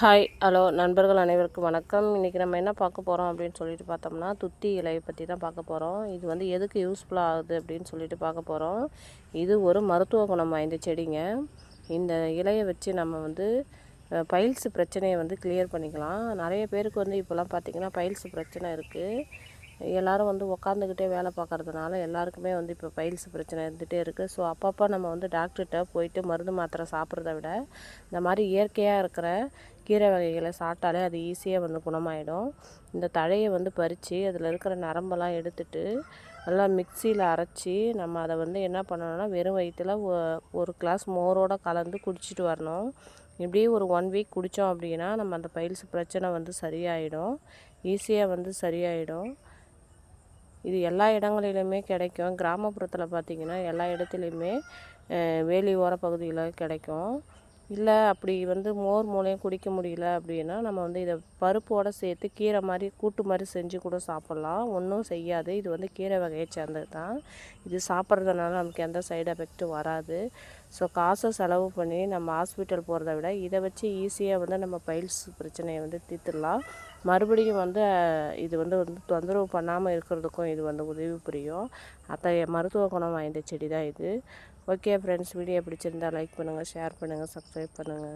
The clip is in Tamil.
ஹாய் ஹலோ நண்பர்கள் அனைவருக்கும் வணக்கம். இன்றைக்கி நம்ம என்ன பார்க்க போகிறோம் அப்படின்னு சொல்லிட்டு பார்த்தோம்னா, துத்தி இலையை பற்றி தான் பார்க்க போகிறோம். இது வந்து எதுக்கு யூஸ்ஃபுல்லாக ஆகுது அப்படின்னு சொல்லிட்டு பார்க்க போகிறோம். இது ஒரு மருத்துவ குணம் வாய்ந்த செடிங்க. இந்த இலையை வச்சு நம்ம வந்து பைல்ஸ் பிரச்சனையை வந்து கிளியர் பண்ணிக்கலாம். நிறைய பேருக்கு வந்து இப்போலாம் பார்த்திங்கன்னா பைல்ஸ் பிரச்சனை இருக்குது. எல்லோரும் வந்து உக்காந்துக்கிட்டே வேலை பார்க்குறதுனால எல்லாருக்குமே வந்து இப்போ பைல்ஸ் பிரச்சனை இருந்துகிட்டே இருக்குது. ஸோ அப்பப்போ நம்ம வந்து டாக்டர்கிட்ட போயிட்டு மருந்து மாத்திரை சாப்பிட்றத விட இந்த மாதிரி இயற்கையாக இருக்கிற கீரை வகைகளை சாப்பிட்டாலே அது ஈஸியாக வந்து குணமாயிடும். இந்த தழையை வந்து பறித்து அதில் இருக்கிற நரம்பெல்லாம் எடுத்துட்டு நல்லா மிக்சியில் அரைச்சி நம்ம அதை வந்து என்ன பண்ணணும்னா வெறும் வயிற்றில் ஒரு கிளாஸ் மோரோடு கலந்து குடிச்சிட்டு வரணும். இப்படியே ஒரு 1 வீக் குடித்தோம் அப்படின்னா நம்ம அந்த பைல்ஸ் பிரச்சனை வந்து சரியாயிடும், ஈஸியாக வந்து சரியாயிடும். இது எல்லா இடங்களிலுமே கிடைக்கும். கிராமப்புறத்தில் பார்த்திங்கன்னா எல்லா இடத்துலையுமே வேலி ஓர பகுதியில் கிடைக்கும். இல்லை அப்படி வந்து மோர் மூலையும் குடிக்க முடியல அப்படின்னா நம்ம வந்து இதை பருப்போடு சேர்த்து கீரை மாதிரி கூட்டு மாதிரி செஞ்சு கூட சாப்பிட்லாம். ஒன்றும் செய்யாது. இது வந்து கீரை வகையை சேர்ந்தது தான். இது சாப்பிட்றதுனால நமக்கு எந்த சைடு எஃபெக்ட்டும் வராது. ஸோ காசை செலவு பண்ணி நம்ம ஹாஸ்பிட்டல் போகிறத விட இதை வச்சு ஈஸியாக வந்து நம்ம பைல்ஸ் பிரச்சனையை வந்து தீர்த்துடலாம். மறுபடியும் வந்து இது வந்து தொந்தரவு பண்ணாமல் இருக்கிறதுக்கும் இது வந்து உதவி புரியும். அத்தகைய மருத்துவ குணம் வாய்ந்த செடி தான் இது. ஓகே ஃப்ரெண்ட்ஸ், வீடியோ பிடிச்சிருந்தால் லைக் பண்ணுங்கள், ஷேர் பண்ணுங்கள், சப்ஸ்கிரைப் பண்ணுங்கள்.